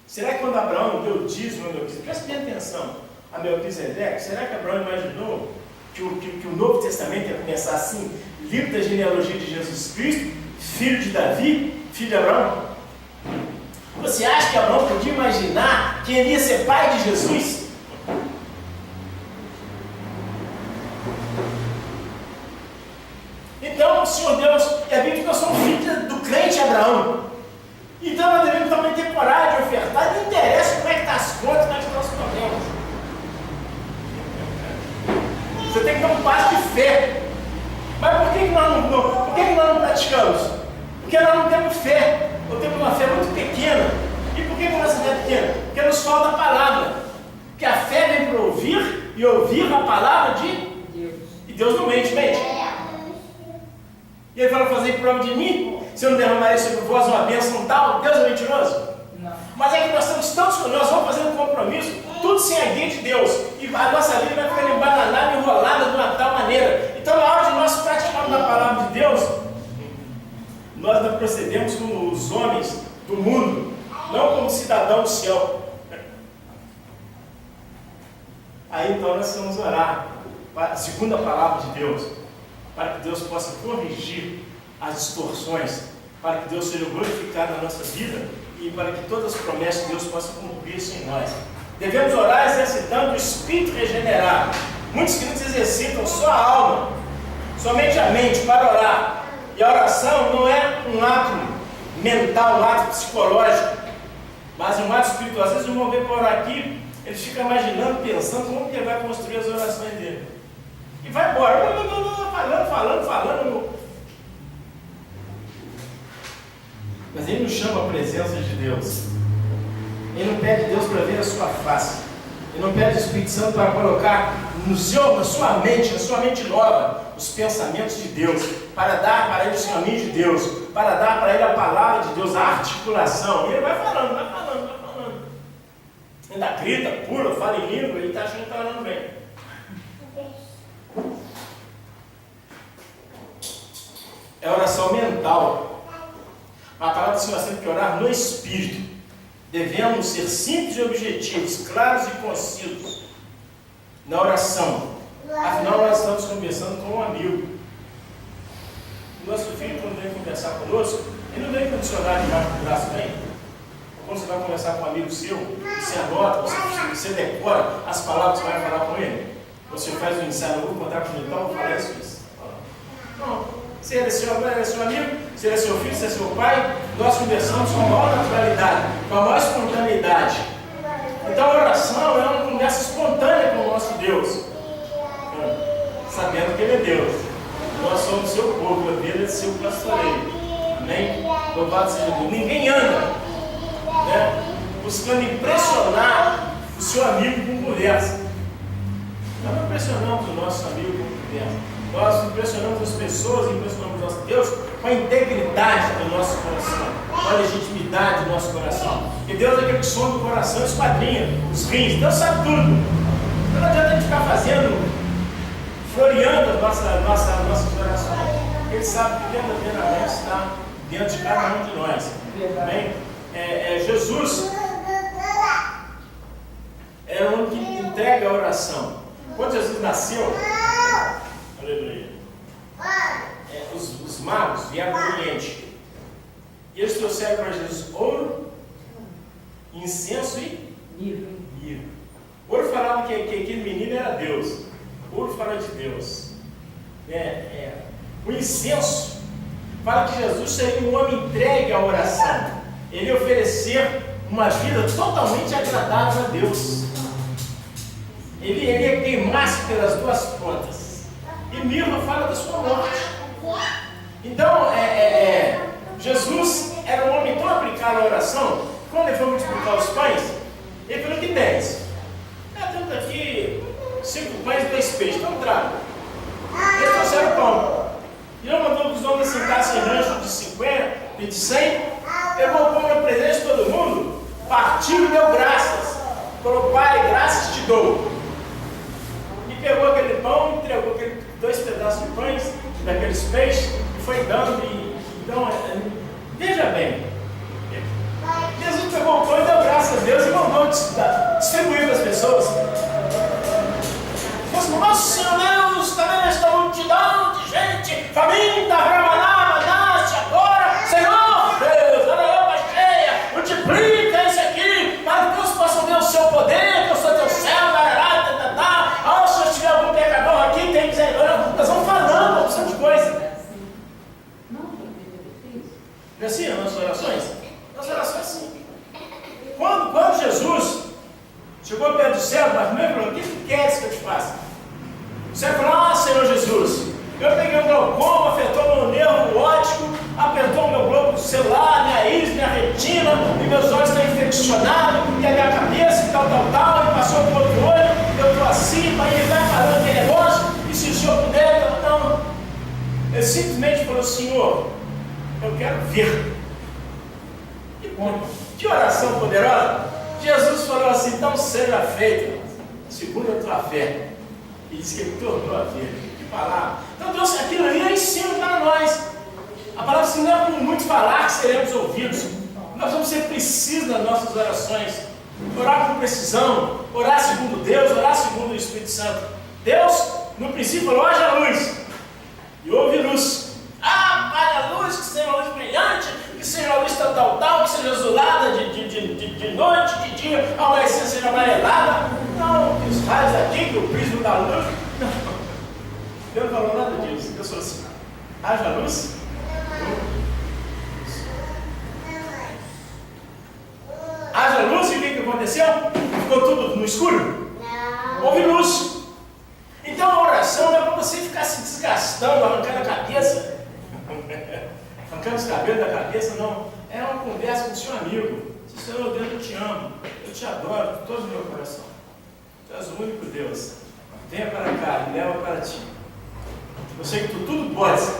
Será que quando Abraão deu o dízimo a Melquisedeque, preste bem atenção, a Melquisedeque, será que Abraão imaginou que o Novo Testamento ia começar assim, livro da genealogia de Jesus Cristo, filho de Davi, filho de Abraão? Você acha que Abraão podia imaginar que ele ia ser pai de Jesus? Então, o Senhor Deus, a Bíblia diz que nós somos filhos do crente Abraão. Então, nós devemos também ter coragem de ofertar. Não interessa como é que estão as contas, como é que estão os problemas. Você tem que dar um passo de fé. Mas por que nós não praticamos? Porque nós não temos fé. Ou temos uma fé muito pequena. E por que a nossa fé é pequena? Porque nos falta a palavra. Porque a fé vem para ouvir e ouvir a palavra de Deus. E Deus não mente, mente. E ele fala, fazer prova de mim, se eu não derramarei sobre vós uma bênção tal, Deus é mentiroso? Não. Mas é que nós estamos tão, nós vamos fazer um compromisso, tudo sem a guia de Deus, e a nossa vida vai ficando embananada, enrolada de uma tal maneira. Então, na hora de nós praticarmos a palavra de Deus, Nós não procedemos como os homens do mundo, não como cidadão do céu. Aí então nós vamos orar, segundo a palavra de Deus, para que Deus possa corrigir as distorções, para que Deus seja glorificado na nossa vida e para que todas as promessas de Deus possam cumprir-se em nós. Devemos orar exercitando o espírito regenerado. Muitos crentes exercitam só a alma, somente a mente para orar. E a oração não é um ato mental, um ato psicológico, mas um ato espiritual. Às vezes o irmão vem para orar aqui, ele fica imaginando, pensando como que ele vai construir as orações dele. E vai embora, falando. Mas ele não chama a presença de Deus. Ele não pede Deus para ver a sua face. Ele não pede o Espírito Santo para colocar na sua mente nova, os pensamentos de Deus, para dar para ele os caminhos de Deus, para dar para ele a palavra de Deus, a articulação. E ele vai falando. Ainda grita, pula, fala em língua, ele está achando que está orando bem. É oração mental. A palavra do Senhor sempre que orar no Espírito. Devemos ser simples e objetivos, claros e concisos na oração. Afinal, nós estamos conversando com um amigo. O nosso filho, quando vem conversar conosco, ele não vem com o dicionário debaixo do braço, vem. Quando você vai conversar com um amigo seu, você anota, você decora as palavras que vai falar com ele. Você faz um ensaio, vou contar com ele, então vou falar isso. Não. Se ele é seu amigo, se ele é seu filho, se é seu pai, nós conversamos com a maior naturalidade, com a maior espontaneidade. Então a oração é uma conversa espontânea com o nosso Deus, sabendo que Ele é Deus. Nós somos seu povo, a ovelha de seu pastoreio. Amém? Louvado seja Deus. Ninguém anda buscando impressionar o seu amigo com conversa. Nós não impressionamos o nosso amigo com conversa. Nós impressionamos as pessoas, impressionamos o nosso Deus com a integridade do nosso coração, com a legitimidade do nosso coração. E Deus é aquele que sonda o coração e esquadrinha os rins. Deus sabe tudo. Então não adianta a gente ficar floreando as nossas orações. Ele sabe que verdadeiramente está dentro de cada um de nós. Amém? Jesus é o que entrega a oração. Quando Jesus nasceu, aleluia, os magos vieram do Oriente e eles trouxeram para Jesus ouro, incenso e mirra. O ouro falava que aquele menino era Deus. O ouro fala de Deus. O incenso fala que Jesus seria um homem entregue à oração. Ele ia oferecer uma vida totalmente agradável a Deus. Ele ia queimar-se pelas duas pontas. E mirra fala da sua morte. Então, Jesus era um homem tão aplicado à oração, quando ele foi multiplicar os pães, ele falou: que 10? Temos aqui 5 pães e 2 peixes, então traga. Eles trouxeram pão. E ele mandou que os homens sentassem em rancho de 50, de 100, pegou o pão no presente de todo mundo, partiu e deu graças. Falou: Pai, graças te dou. E pegou aquele pão e entregou aqueles 2 pedaços de pães, daqueles peixes, e foi dando. Então, veja bem, Jesus pegou o pão e deu graças a Deus e mandou distribuir para as pessoas. Nosso Senhor Deus, está vendo esta multidão de gente faminta, ramanava, nasce agora, Senhor Deus, aleluia, cheia, multiplica isso aqui, para que todos possam ver o seu poder, que eu sou teu servo, se tiver algum pecador aqui, tem misericórdia. Nós vamos falando uma opção de coisa. Não é assim as nossas orações? Nossas orações sim. Quando Jesus chegou perto do céu, mas primeiro falou: o que tu queres que eu te faça? O céu falou: Senhor Jesus, eu peguei um glaucoma, afetou meu nervo óptico, apertou o meu globo celular, minha íris, minha retina, e meus olhos estão infeccionados, e a minha cabeça, e tal, e passou por outro olho, eu estou assim, aí ele vai falando aquele negócio, e se o senhor puder, não. Ele simplesmente falou: Senhor, eu quero ver. E bom, que oração poderosa! Jesus falou assim: então seja feito, segundo a tua fé. E disse que ele tornou a ver. Que palavra! Então Deus, aquilo ali é ensino para nós. A palavra assim, não é por muito falar que seremos ouvidos. Nós vamos ser precisos nas nossas orações. Orar com precisão, orar segundo Deus, orar segundo o Espírito Santo. Deus, no princípio, falou: haja luz. E houve luz. Ah, Pai, a luz, que seja uma luz brilhante, que seja uma luz tal, que seja azulada de noite, de dia, a amanhecer seja amarelada. Não, que os raios aqui, que o prisma da luz. Não. Deus não falou nada disso. Deus falou assim: haja luz. Haja luz, e o que aconteceu? Ficou tudo no escuro? Não. Houve luz. Então a oração não é para você ficar se desgastando, arrancando a cabeça, arrancando os cabelos da cabeça, não. É uma conversa com o seu amigo. Senhor Deus, eu te amo, eu te adoro de todo o meu coração. Tu és o único Deus. Venha para cá e leva para ti. Eu sei que tu tudo podes.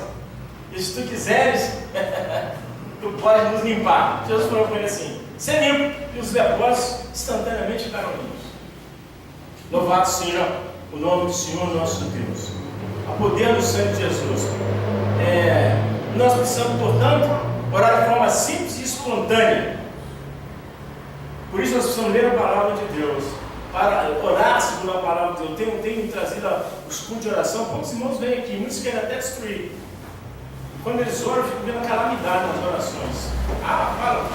E se tu quiseres, tu pode nos limpar. Jesus falou para ele assim: ser limpo, e os leprosos instantaneamente ficaram limpos. Louvado seja o nome do Senhor nosso Deus. A poder do sangue de Jesus. Nós precisamos, portanto, orar de forma simples e espontânea. Por isso nós precisamos ler a palavra de Deus. Para orar segundo a palavra de Deus. Eu tenho trazido os cultos de oração. Quantos irmãos vêm aqui? Muitos querem até destruir. Quando eles oram, eu fico vendo calamidade nas orações. Fala.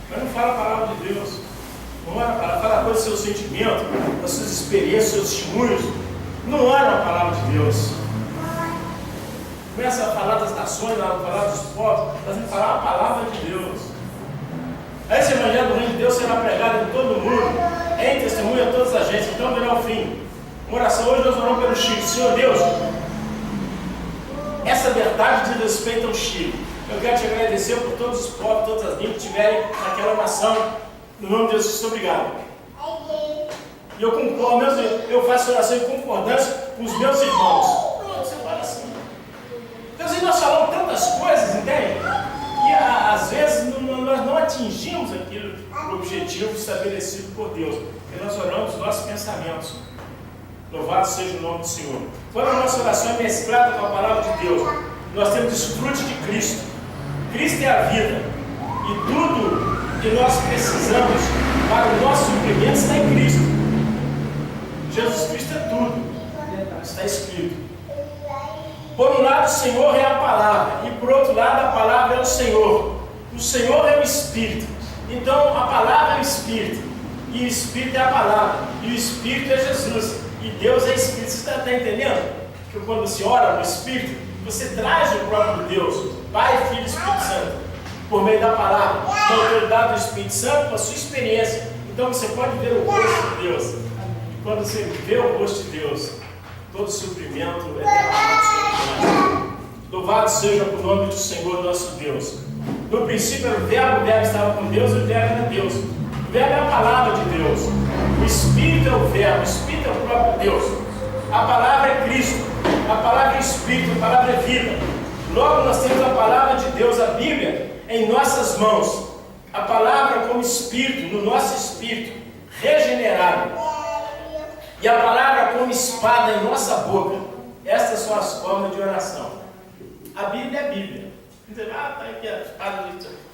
Mas não fala a palavra de Deus. Não ora a palavra, fala a coisa do seu sentimento, das suas experiências, seus testemunhos. Não ora a palavra de Deus. Começa a falar das nações, a falar dos povos, mas não falar a palavra de Deus. Esse evangelho do reino de Deus será pregado em todo o mundo, em testemunho a todas as gentes, então virá o fim. Uma oração, hoje nós oramos pelo Chile. Senhor Deus, essa verdade diz respeito ao Chile. Eu quero te agradecer por todos os povos, todas as línguas que tiverem naquela nação. No nome de Jesus, muito obrigado. E eu concordo, eu faço oração em concordância com os meus irmãos. Você fala assim. Deus, nós falamos tantas coisas, entende? E às vezes nós não atingimos aquele objetivo estabelecido por Deus. Porque nós oramos os nossos pensamentos. Louvado seja o nome do Senhor. Quando a nossa oração é mesclada com a palavra de Deus, nós temos desfrute de Cristo. Cristo é a vida. E tudo que nós precisamos para o nosso suprimento está em Cristo. Jesus Cristo é tudo. Está escrito. Por um lado, o Senhor é a palavra. E por outro lado, a palavra é o Senhor. O Senhor é o Espírito. Então, a palavra é o Espírito. E o Espírito é a palavra. E o Espírito é Jesus. E Deus é Espírito. Você está entendendo? Que quando você ora no Espírito, você traz o próprio Deus, Pai, Filho e Espírito Santo, por meio da palavra, da autoridade do Espírito Santo, com a sua experiência. Então você pode ver o rosto de Deus. E quando você vê o rosto de Deus, todo suprimento é derramado sobre nós. Louvado seja o nome do Senhor nosso Deus. No princípio era o verbo estava com Deus e o verbo era Deus. O verbo é a palavra de Deus. O Espírito é o verbo, o Espírito é o próprio Deus. A palavra é Cristo, a palavra é Espírito, a palavra é vida. Logo nós temos a palavra de Deus, a Bíblia, em nossas mãos. A palavra como Espírito, no nosso Espírito, regenerado. E a palavra como espada em nossa boca. Estas são as formas de oração. A Bíblia é a Bíblia. Você diz, tá aqui a espada,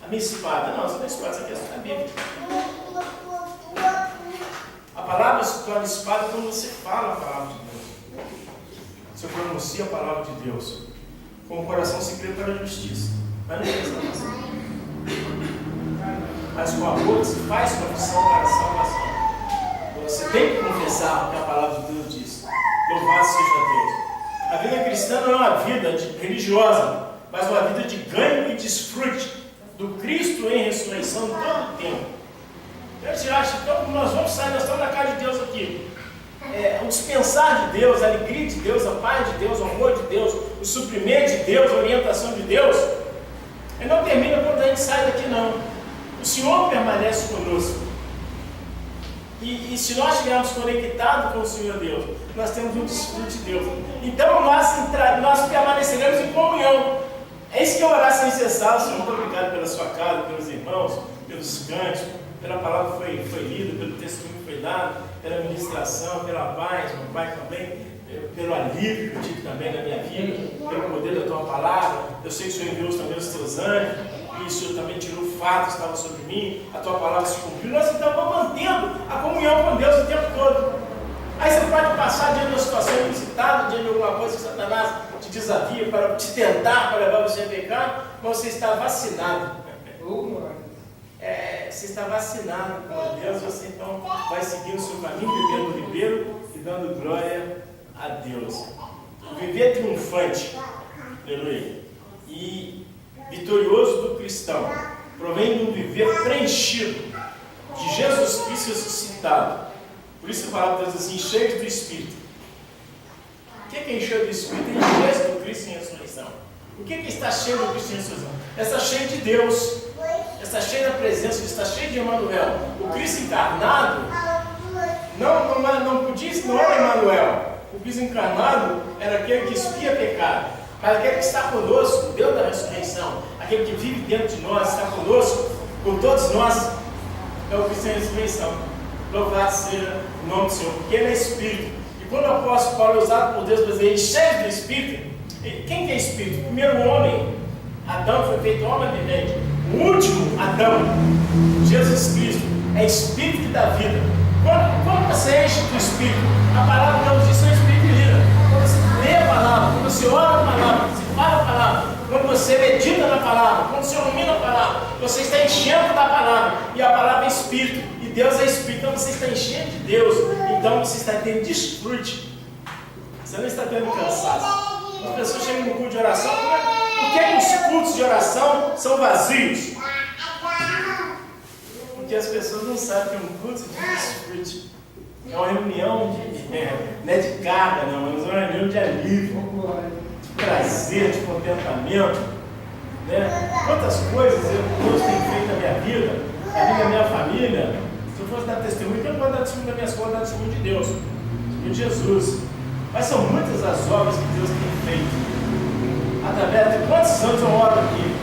a minha espada. Não, você não é espada, isso aqui é a Bíblia. A palavra se torna espada quando você fala a palavra de Deus. Você pronuncia a palavra de Deus. Com o coração se crê para a justiça. Mas não tem salvação. Mas com a boca se faz confissão para a salvação. Você tem que confessar o que a palavra de Deus diz. Louvado seja Deus. A vida cristã não é uma vida religiosa, mas uma vida de ganho e desfrute do Cristo em ressurreição todo o tempo. A gente acha que nós vamos sair, nós estamos na casa de Deus aqui. O dispensar de Deus, a alegria de Deus, a paz de Deus, o amor de Deus, o suprimento de Deus, a orientação de Deus, ele não termina quando a gente sai daqui, não. O Senhor permanece conosco. E se nós estivermos conectados com o Senhor Deus, nós temos um desfrute de Deus. Então nós permaneceremos em comunhão. É isso que é orar sem cessar. Senhor, muito obrigado pela sua casa, pelos irmãos, pelos cânticos, pela palavra que foi lida, pelo testemunho que foi dado, pela ministração, pela paz, meu Pai também. pelo alívio que eu tive também na minha vida, pelo poder da tua palavra. Eu sei que o Senhor enviou também os teus anjos, e o Senhor também tirou o fato que estava sobre mim, a tua palavra se cumpriu. Nós estamos mantendo a comunhão com Deus o tempo todo. Aí você pode passar diante de uma situação inusitada, diante de alguma coisa que Satanás te desafia para te tentar, para levar você a pecar, mas você está vacinado. Você está vacinado com Deus, você então vai seguir o seu caminho, bebendo o ribeiro e dando glória a Deus. Viver triunfante, aleluia, e vitorioso do cristão provém de um viver preenchido de Jesus Cristo ressuscitado. Por isso a palavra diz assim, cheio do Espírito. O que é encher do Espírito? É encher do Cristo em ressurreição. O que está cheio do Cristo em ressurreição? Está cheio de Deus, está cheio da presença, está cheio de Emmanuel. O Cristo encarnado não era Emmanuel. O Cristo encarnado era aquele que expia pecado, mas aquele que está conosco, Deus da ressurreição, aquele que vive dentro de nós, está conosco, com todos nós, é o Cristo em ressurreição. Louvado seja o nome do Senhor, porque Ele é Espírito. E quando o apóstolo Paulo é usado por Deus para dizer cheio do Espírito, quem que é Espírito? O primeiro homem, Adão, foi feito homem vivente. O último, Adão, Jesus Cristo, é Espírito que dá vida. Quando você enche do Espírito, a palavra de Deus diz que é Espírito de vida. Quando você lê a palavra, quando você ora a palavra, quando você fala a palavra, quando você medita na palavra, quando você rumina a palavra, você está enchendo da palavra. E a palavra é Espírito. Deus é Espírito, então você está enchendo de Deus, então você está tendo desfrute, você não está tendo cansaço. As pessoas chegam no culto de oração, por que os cultos de oração são vazios? Porque as pessoas não sabem que é um culto de desfrute, é uma reunião não é de carga, não, mas é uma reunião de alívio, de prazer, de contentamento, né? Quantas coisas Deus tem feito na minha vida, na minha família. Se eu fosse dar testemunho, eu não vou dar testemunho das minhas coisas, vou dar testemunho de Deus, de Jesus. Mas são muitas as obras que Deus tem feito. Através de quantos anos eu oro aqui?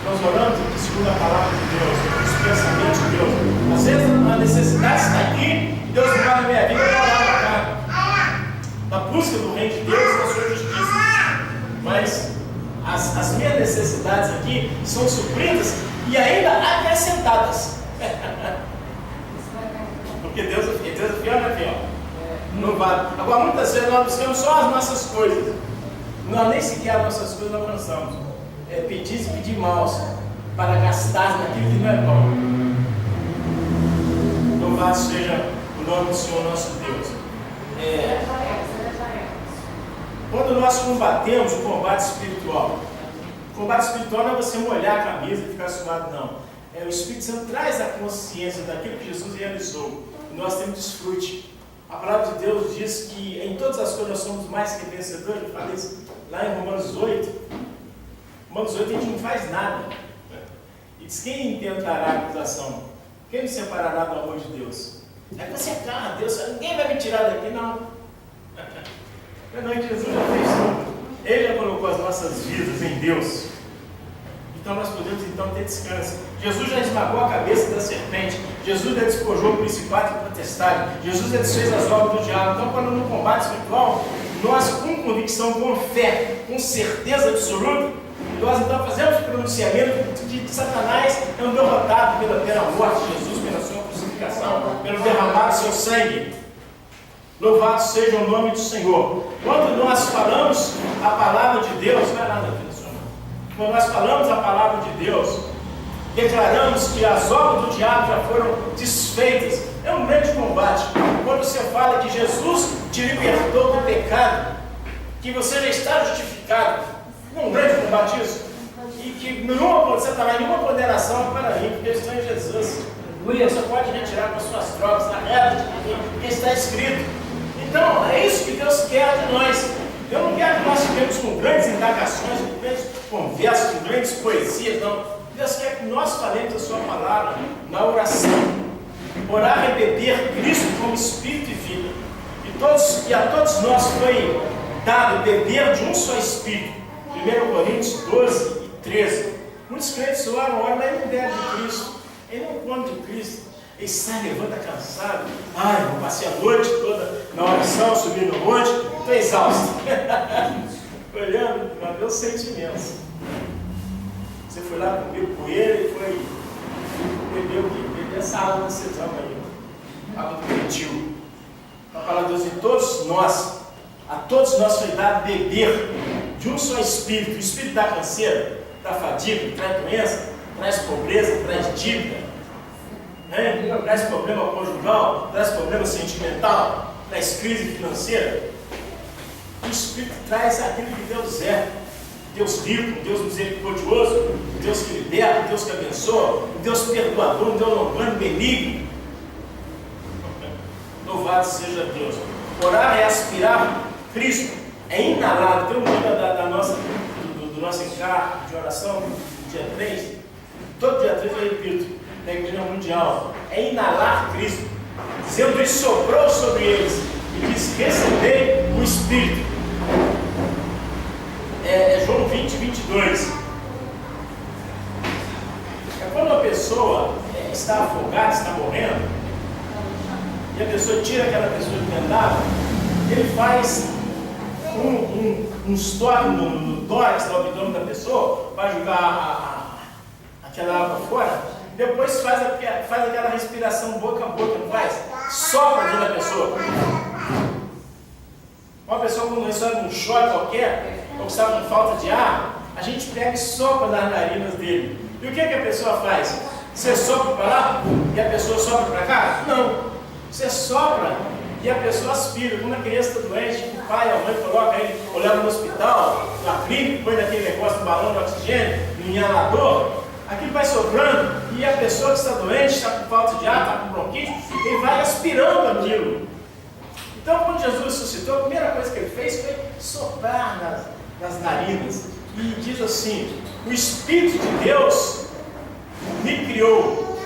Nós oramos aqui segundo a palavra de Deus, os pensamentos de Deus. Às vezes a necessidade está aqui e Deus não vai na minha vida para lá para cá. Na busca do reino de Deus e da sua justiça. Mas as minhas necessidades aqui são supridas e ainda acrescentadas. Porque Deus é fiel, não é fiel? Não vale. Agora, muitas vezes nós buscamos só as nossas coisas. Nós nem sequer as nossas coisas alcançamos. Pedir e pedir maus para gastar naquilo que não é bom. Louvado seja o nome do Senhor nosso Deus. Quando nós combatemos o combate espiritual, o combate espiritual não é você molhar a camisa e ficar suado, não. O Espírito Santo traz a consciência daquilo que Jesus realizou. E nós temos desfrute. A palavra de Deus diz que em todas as coisas nós somos mais que vencedores. Eu falei isso lá em Romanos 8. Romanos 8 a gente não faz nada. E diz: quem intentará a acusação? Quem me separará do amor de Deus? É você carra Deus, ninguém vai me tirar daqui, não. Não, Jesus já fez tudo. Ele já colocou as nossas vidas em Deus. Então nós podemos então ter descanso. Jesus já esmagou a cabeça da serpente. Jesus já despojou o principado e o potestade. Jesus já desfez as obras do diabo. Então, quando no combate espiritual, nós com convicção, com fé, com certeza absoluta, nós então fazemos o pronunciamento de que Satanás é um derrotado pela morte de Jesus, pela sua crucificação, pelo derramar do seu sangue. Louvado seja o nome do Senhor. Quando nós falamos a palavra de Deus, vai lá na vida. Quando nós falamos a palavra de Deus, declaramos que as obras do diabo já foram desfeitas. É um grande combate. Quando você fala que Jesus te libertou do pecado, que você já está justificado, é um grande combate isso. E que nenhuma condenação para mim, porque eu estou em Jesus. Você pode retirar com as suas trocas, na reta que está escrito. Então, é isso que Deus quer de nós. Eu não quero que nós fiquemos com grandes indagações, com grandes conversas, com grandes poesias, não. Deus quer que nós falemos a sua palavra na oração. Orar é beber Cristo como Espírito e vida. E a todos nós foi dado beber de um só Espírito. 1 Coríntios 12 e 13. Muitos crentes oram, mas ele não bebe de Cristo. Ele não come de Cristo. Ele sai, levanta cansado. Eu passei a noite toda na oração, subindo no monte. estou exausto. Olhando, mas meus sentimentos. Você foi lá comigo com ele e foi beber o quê? Beber essa água do cetão aí. Água do gentil. A palavra de Deus, a todos nós foi dado beber de um só Espírito. O Espírito dá canseira, dá fadiga, traz doença, traz pobreza, traz dívida, né? Traz problema conjugal, traz problema sentimental, traz crise financeira. O Espírito traz aquilo que Deus é. Deus rico, Deus misericordioso, Deus que liberta, Deus que abençoa, Deus perdoador, Deus longano, benigno. Louvado seja Deus. Orar é aspirar Cristo, é inalar. Tem um dia do nosso encargo de oração, dia 3, todo dia 3 eu repito, da Igreja Mundial, é inalar Cristo, dizendo: Ele soprou sobre eles e disse: recebei o Espírito. É João 20, 22. É quando uma pessoa está afogada, está morrendo, e a pessoa tira aquela pessoa de dentro d'água, ele faz um estoque no tórax, no abdômen da pessoa, para jogar aquela água fora. Depois faz aquela respiração boca a boca, não faz? Sopra dentro da pessoa. Uma pessoa quando recebe um choque qualquer, ou que está com falta de ar, a gente pega e sopra nas narinas dele. E o que a pessoa faz? Você sopra para lá e a pessoa sopra para cá? Não. Você sopra e a pessoa aspira. Quando a criança está doente, o pai, a mãe coloca ele, olhava no hospital, na clínica, põe naquele negócio, no balão de oxigênio, no inhalador, aquilo vai soprando e a pessoa que está doente, está com falta de ar, está com bronquite, ele vai aspirando aquilo. Então, quando Jesus ressuscitou, a primeira coisa que ele fez foi soprar nas narinas. E diz assim: o Espírito de Deus me criou.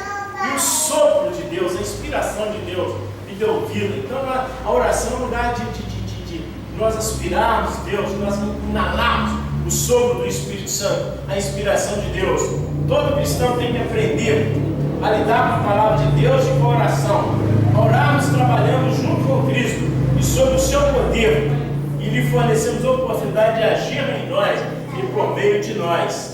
E o sopro de Deus, a inspiração de Deus, me deu vida. Então, a oração é um lugar de nós aspirarmos Deus, nós inalarmos o sopro do Espírito Santo, a inspiração de Deus. Todo cristão tem que aprender a lidar com a palavra de Deus e com a oração. A orarmos trabalhando junto com Cristo e sob o seu poder, e lhe fornecemos a oportunidade de agir em nós e por meio de nós.